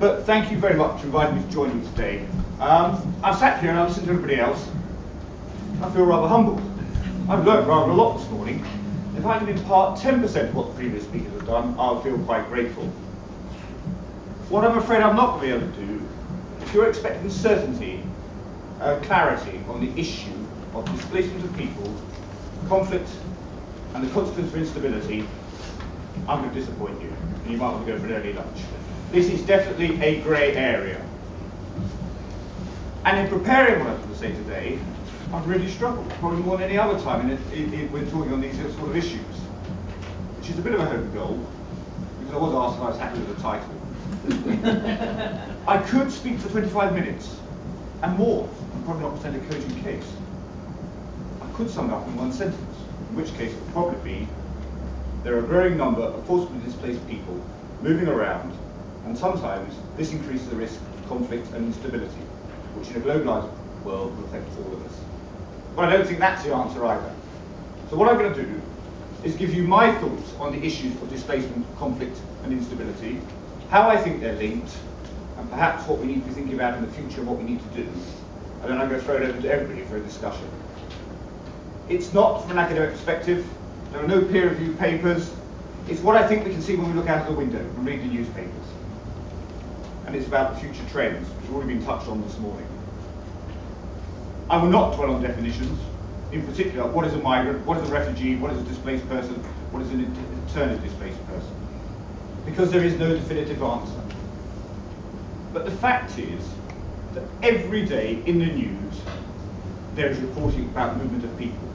But thank you very much for inviting me to join you today. I've sat here and I've listened to everybody else. I feel rather humbled. I've learned rather a lot this morning. If I can impart 10% of what the previous speakers have done, I'll feel quite grateful. What I'm afraid I'm not going to be able to do, if you're expecting certainty, clarity on the issue of displacement of people, conflict, and the consequence for instability, I'm going to disappoint you. You might want to go for an early lunch. This is definitely a grey area. And in preparing what I'm going to say today, I've really struggled, probably more than any other time when talking on these sort of issues, which is a bit of a hope goal, because I was asked if I was happy with the title. I could speak for 25 minutes and more, and probably not present a cogent case. I could sum it up in one sentence, in which case it would probably be, there are a growing number of forcibly displaced people moving around, and sometimes this increases the risk of conflict and instability, which in a globalised world will affect all of us. But I don't think that's the answer either. So what I'm going to do is give you my thoughts on the issues of displacement, conflict and instability, how I think they're linked, and perhaps what we need to be thinking about in the future, what we need to do. And then I'm going to throw it over to everybody for a discussion. It's not from an academic perspective. There are no peer-reviewed papers. It's what I think we can see when we look out of the window and read the newspapers. And it's about the future trends, which have already been touched on this morning. I will not dwell on definitions. In particular, what is a migrant, what is a refugee, what is a displaced person, what is an internally displaced person? Because there is no definitive answer. But the fact is that every day in the news, there is reporting about movement of people.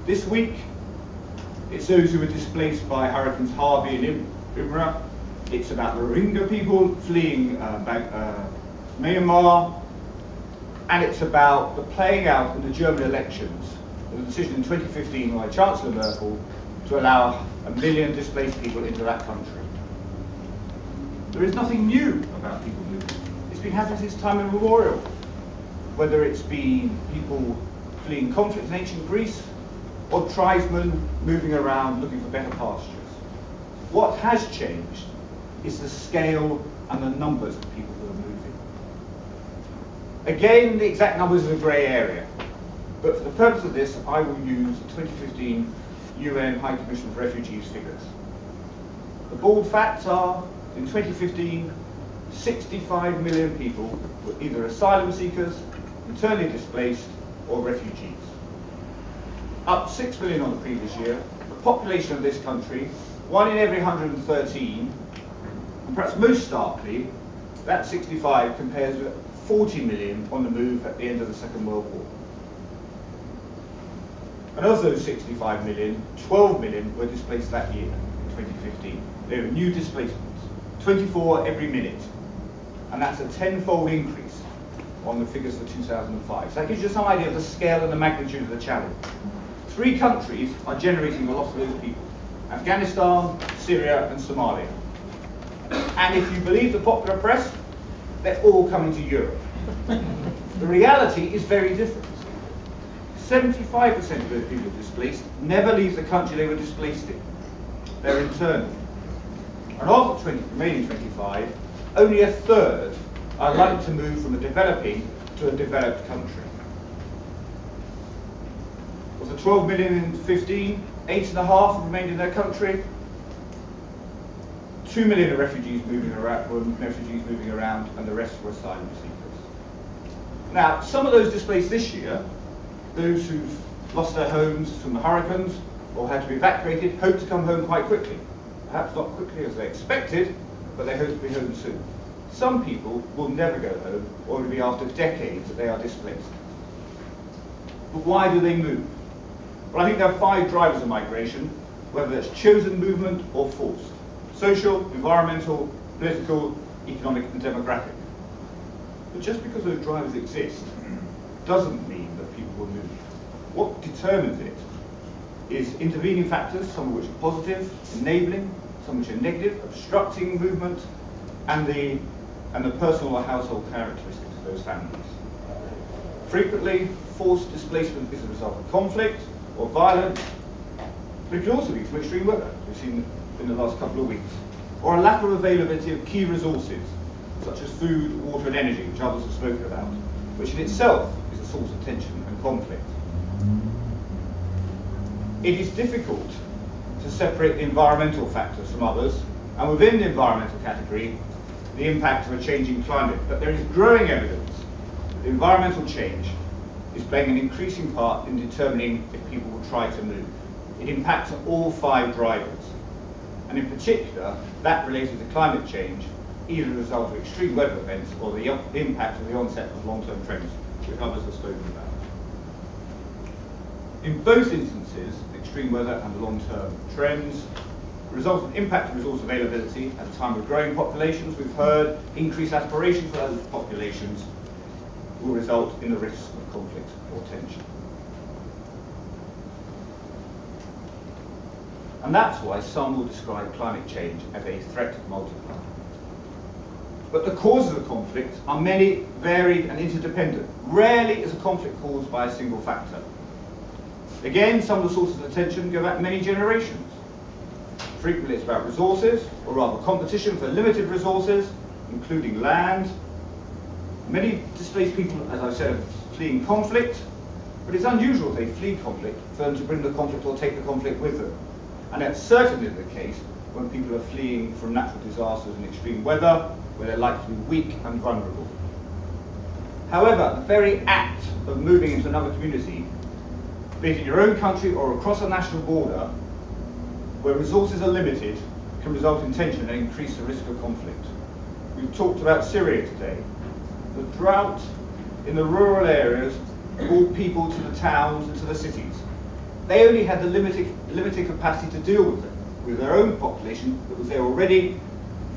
This week, it's those who were displaced by Hurricanes Harvey and Admiral. It's about the Rohingya people fleeing Myanmar. And it's about the playing out in the German elections, the decision in 2015 by Chancellor Merkel to allow 1 million displaced people into that country. There is nothing new about people moving. It's been happening since time immemorial. Whether it's been people fleeing conflict in ancient Greece, or tribesmen moving around looking for better pastures. What has changed is the scale and the numbers of people who are moving. Again, the exact numbers are a grey area, but for the purpose of this, I will use the 2015 UN High Commission for Refugees figures. The bald facts are, in 2015, 65 million people were either asylum seekers, internally displaced, or refugees. Up 6 million on the previous year. The population of this country, 1 in every 113, and perhaps most starkly, that 65 compares with 40 million on the move at the end of the Second World War. And of those 65 million, 12 million were displaced that year, in 2015. They were new displacements, 24 every minute. And that's a 10-fold increase on the figures for 2005. So that gives you some idea of the scale and the magnitude of the challenge. 3 countries are generating a lot of those people: Afghanistan, Syria, and Somalia. And if you believe the popular press, they're all coming to Europe. The reality is very different. 75% of those people displaced never leave the country they were displaced in. They're internal. And of the remaining 25, only a third are likely to move from a developing to a developed country. Of the 12 million in 15, 8.5 remained in their country. 2 million are refugees moving around, and the rest were asylum seekers. Now, some of those displaced this year, those who've lost their homes from the hurricanes or had to be evacuated, hope to come home quite quickly. Perhaps not quickly as they expected, but they hope to be home soon. Some people will never go home, or it will be after decades that they are displaced. But why do they move? Well, I think there are 5 drivers of migration, whether it's chosen movement or forced: social, environmental, political, economic, and demographic. But just because those drivers exist doesn't mean that people will move. What determines it is intervening factors, some of which are positive, enabling, some which are negative, obstructing movement, and the personal or household characteristics of those families. Frequently, forced displacement is a result of conflict or violence, but it can also be from extreme weather, we've seen in the last couple of weeks, or a lack of availability of key resources, such as food, water and energy, which others have spoken about, which in itself is a source of tension and conflict. It is difficult to separate the environmental factors from others, and within the environmental category, the impact of a changing climate. But there is growing evidence that environmental change is playing an increasing part in determining if people will try to move. It impacts on all 5 drivers, and in particular, that related to climate change, either as a result of extreme weather events or the impact of the onset of long-term trends, which others have spoken about. In both instances, extreme weather and long-term trends, the result of impact of resource availability at a time of growing populations, we've heard, increased aspiration for those populations will result in the risk of conflict or tension. And that's why some will describe climate change as a threat multiplier. But the causes of conflict are many, varied and interdependent. Rarely is a conflict caused by a single factor. Again, some of the sources of tension go back many generations. Frequently it's about resources, or rather competition for limited resources, including land. Many displaced people, as I said, are fleeing conflict, but it's unusual if they flee conflict for them to bring the conflict or take the conflict with them. And that's certainly the case when people are fleeing from natural disasters and extreme weather, where they're likely to be weak and vulnerable. However, the very act of moving into another community, be it in your own country or across a national border, where resources are limited, can result in tension and increase the risk of conflict. We've talked about Syria today. The drought in the rural areas brought people to the towns and to the cities. They only had the limited capacity to deal with them, with their own population, because they were already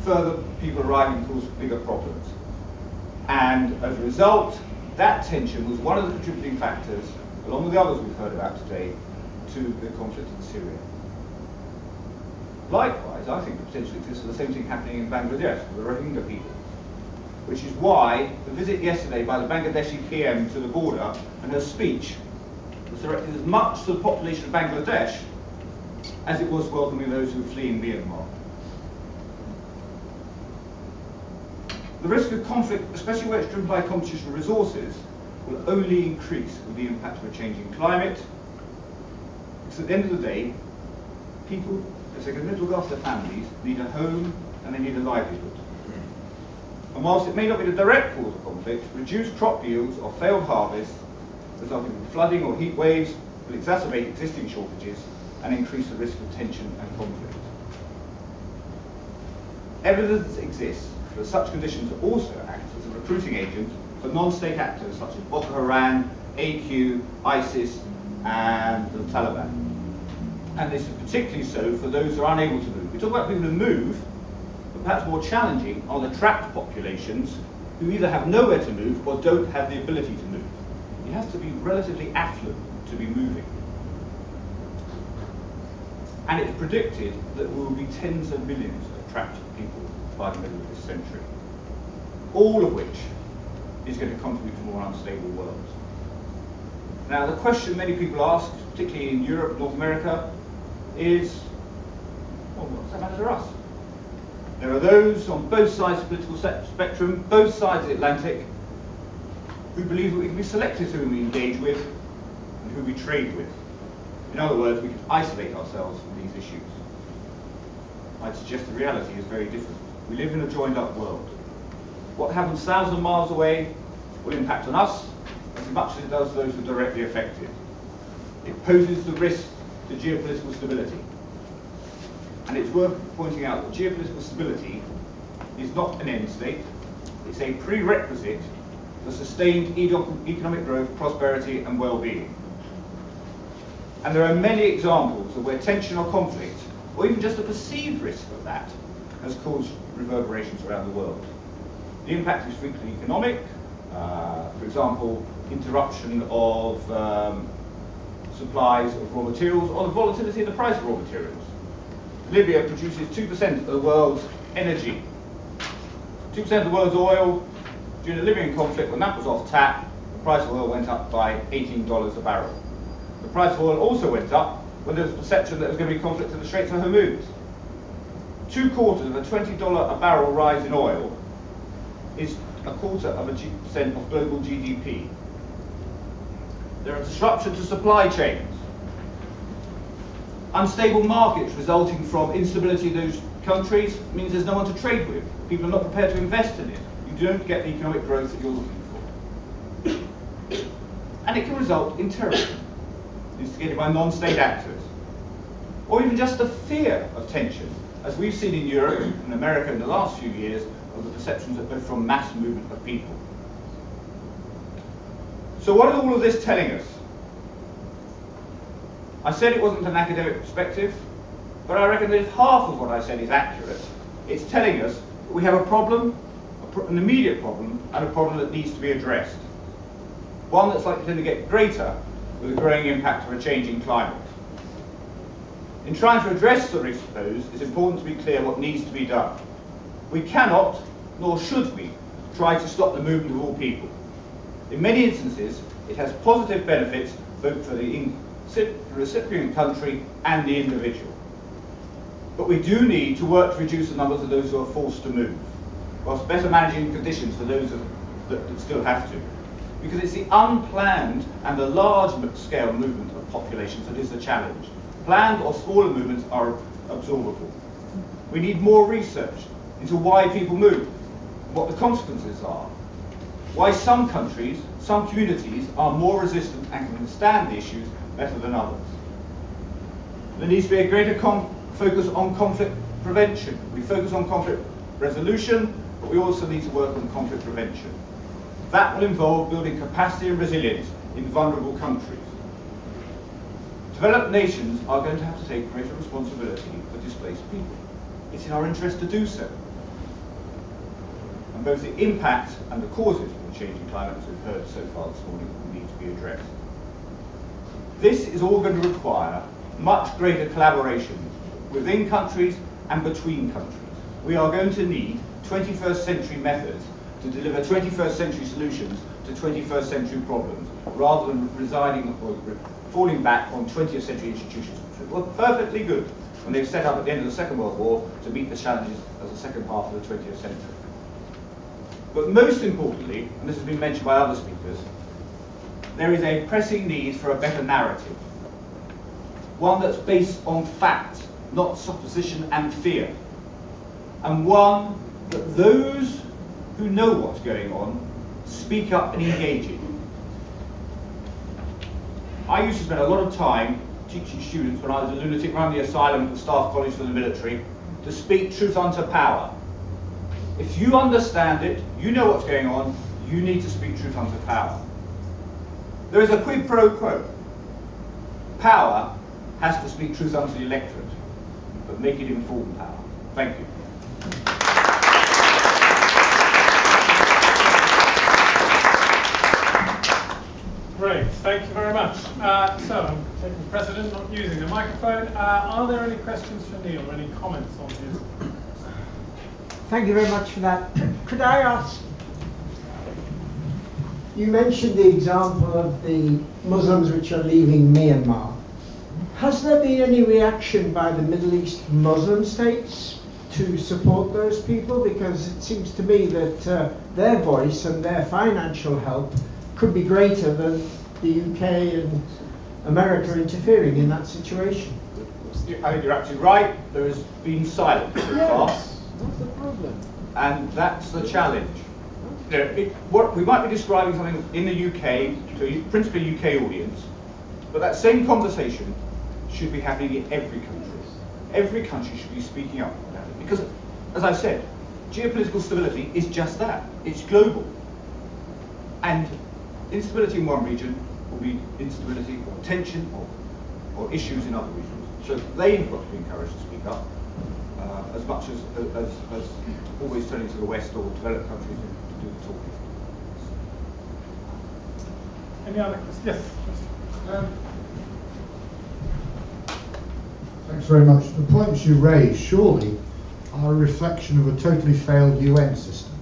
further people arriving caused bigger problems. And as a result, that tension was one of the contributing factors, along with the others we've heard about today, to the conflict in Syria. Likewise, I think the potential exists for the same thing happening in Bangladesh, with the Rohingya people, which is why the visit yesterday by the Bangladeshi PM to the border and her speech was directed as much to the population of Bangladesh as it was welcoming those who were fleeing Myanmar. The risk of conflict, especially where it's driven by competition for resources, will only increase with the impact of a changing climate. Because at the end of the day, people, as they're going to look after their families, need a home and they need a livelihood. And whilst it may not be the direct cause of conflict, reduced crop yields or failed harvests, resulting in flooding or heat waves, will exacerbate existing shortages and increase the risk of tension and conflict. Evidence exists that such conditions also act as a recruiting agent for non-state actors such as Boko Haram, AQ, ISIS, and the Taliban. And this is particularly so for those who are unable to move. We talk about people who move, but perhaps more challenging are the trapped populations who either have nowhere to move or don't have the ability to move. You have to be relatively affluent to be moving. And it's predicted that there will be tens of millions of trapped people by the middle of this century, all of which is going to contribute to a more unstable world. Now, the question many people ask, particularly in Europe, North America, is, well, what's that matter to us? There are those on both sides of the political spectrum, both sides of the Atlantic, who believe that we can be selective who we engage with and who we trade with. In other words, we can isolate ourselves from these issues. I'd suggest the reality is very different. We live in a joined-up world. What happens thousands of miles away will impact on us as much as it does those who are directly affected. It poses the risk to geopolitical stability. And it's worth pointing out that geopolitical stability is not an end state. It's a prerequisite for sustained economic growth, prosperity, and well-being. And there are many examples of where tension or conflict, or even just a perceived risk of that, has caused reverberations around the world. The impact is frequently economic. For example, interruption of supplies of raw materials, or the volatility of the price of raw materials. Libya produces 2% of the world's energy. 2% of the world's oil. During the Libyan conflict, when that was off tap, the price of oil went up by $18 a barrel. The price of oil also went up when there was a perception that there was going to be conflict in the Straits of Hormuz. 2/4 of a $20 a barrel rise in oil is 0.25% of global GDP. There are disruptions to supply chains. Unstable markets resulting from instability in those countries means there's no one to trade with. People are not prepared to invest in it. You don't get the economic growth that you're looking for. And it can result in terrorism, instigated by non-state actors. Or even just the fear of tension, as we've seen in Europe and America in the last few years, of the perceptions of from mass movement of people. So what is all of this telling us? I said it wasn't an academic perspective, but I reckon that if half of what I said is accurate, it's telling us that we have a problem, an immediate problem, and a problem that needs to be addressed. One that's likely to get greater with the growing impact of a changing climate. In trying to address the risks posed, it's important to be clear what needs to be done. We cannot, nor should we, try to stop the movement of all people. In many instances, it has positive benefits both for the recipient country and the individual. But we do need to work to reduce the numbers of those who are forced to move, whilst better managing conditions for those that still have to. Because it's the unplanned and the large-scale movement of populations that is the challenge. Planned or smaller movements are absorbable. We need more research into why people move, what the consequences are, why some countries, some communities are more resistant and can withstand the issues better than others. There needs to be a greater focus on conflict prevention. We focus on conflict resolution, but we also need to work on conflict prevention. That will involve building capacity and resilience in vulnerable countries. Developed nations are going to have to take greater responsibility for displaced people. It's in our interest to do so. And both the impact and the causes of the changing climate, as we've heard so far this morning, need to be addressed. This is all going to require much greater collaboration within countries and between countries. We are going to need 21st century methods to deliver 21st century solutions to 21st century problems, rather than residing or falling back on 20th century institutions, which were perfectly good when they were set up at the end of the Second World War to meet the challenges of the second half of the 20th century. But most importantly, and this has been mentioned by other speakers, there is a pressing need for a better narrative. One that's based on fact, not supposition and fear. And one that those who know what's going on speak up and engage in. I used to spend a lot of time teaching students when I was a lunatic running the asylum at the Staff College for the Military to speak truth unto power. If you understand it, you know what's going on, you need to speak truth unto power. There is a quid pro quo. Power has to speak truth unto the electorate, but make it informed power. Thank you. Great, thank you very much. So I'm taking precedent, not using the microphone. Are there any questions for Neil or any comments on his? Thank you very much for that. Could I ask, you mentioned the example of the Muslims which are leaving Myanmar. Has there been any reaction by the Middle East Muslim states to support those people? Because it seems to me that their voice and their financial help could be greater than the UK and America interfering in that situation. I think you're absolutely right. There has been silence so far. That's the problem. And that's the challenge. You know, what we might be describing something in the UK, to a principally UK audience, but that same conversation should be happening in every country. Every country should be speaking up about it. Because, as I said, geopolitical stability is just that. It's global. And instability in one region will be instability or tension or issues in other regions. So they have got to be encouraged to speak up, as much as always turning to the West or developed countries to do the talking. Any other questions? Yes. Thanks very much. The points you raised surely are a reflection of a totally failed UN system.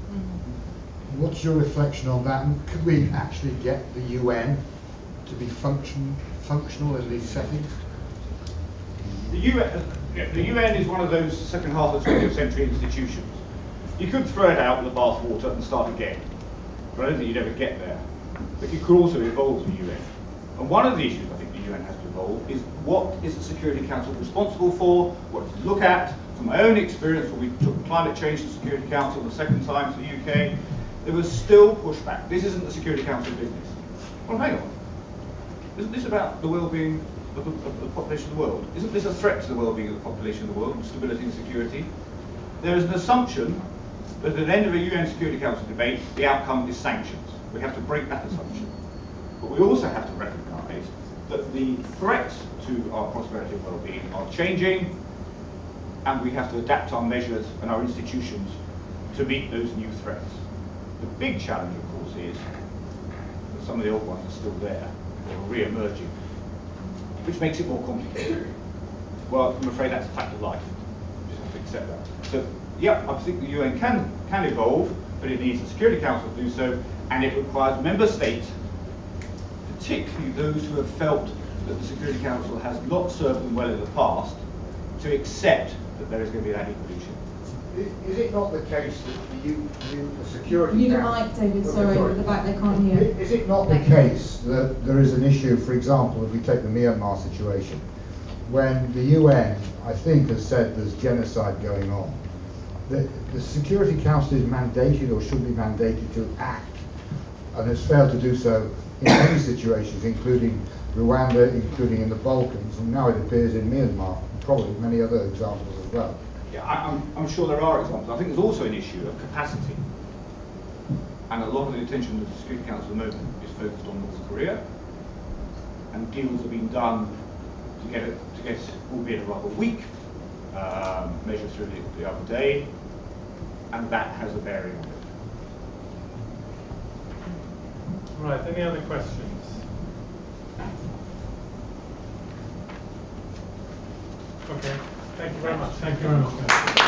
What's your reflection on that? And could we actually get the UN to be functional in these settings? The UN is one of those second half of the 20th century institutions You could throw it out with the bath water and start again, but I don't think you'd ever get there. But you could also evolve the UN. And one of the issues I think the UN has to evolve is what is the Security Council responsible for, what does it look at. From my own experience, when we took climate change to the Security Council the second time to the UK, there was still pushback. This isn't the Security Council business. Well, hang on. Isn't this about the well-being of the population of the world? Isn't this a threat to the well-being of the population of the world, stability and security? There is an assumption that at the end of a UN Security Council debate, the outcome is sanctions. We have to break that assumption. But we also have to recognise that the threats to our prosperity and well-being are changing, and we have to adapt our measures and our institutions to meet those new threats. The big challenge, of course, is that some of the old ones are still there, or re-emerging, which makes it more complicated. Well, I'm afraid that's a fact of life. We just have to accept that. So, yeah, I think the UN can evolve, but it needs the Security Council to do so, and it requires member states, particularly those who have felt that the Security Council has not served them well in the past, to accept that there is going to be that evolution. Is it not the case that the Security You need a Council... mic, David, sorry, at the back they can't hear. Is it not the case that there is an issue, for example, if we take the Myanmar situation, when the UN, I think, has said there's genocide going on, the Security Council is mandated or should be mandated to act, and has failed to do so in many situations, including Rwanda, including in the Balkans, and now it appears in Myanmar, and probably many other examples as well. Yeah, I'm sure there are examples. I think there's also an issue of capacity. And a lot of the attention of the Security Council at the moment is focused on North Korea. And deals have been done to get albeit a rather weak measure through the other day. And that has a bearing on it. Right, any other questions? Okay, thank you very much. Thank you very much.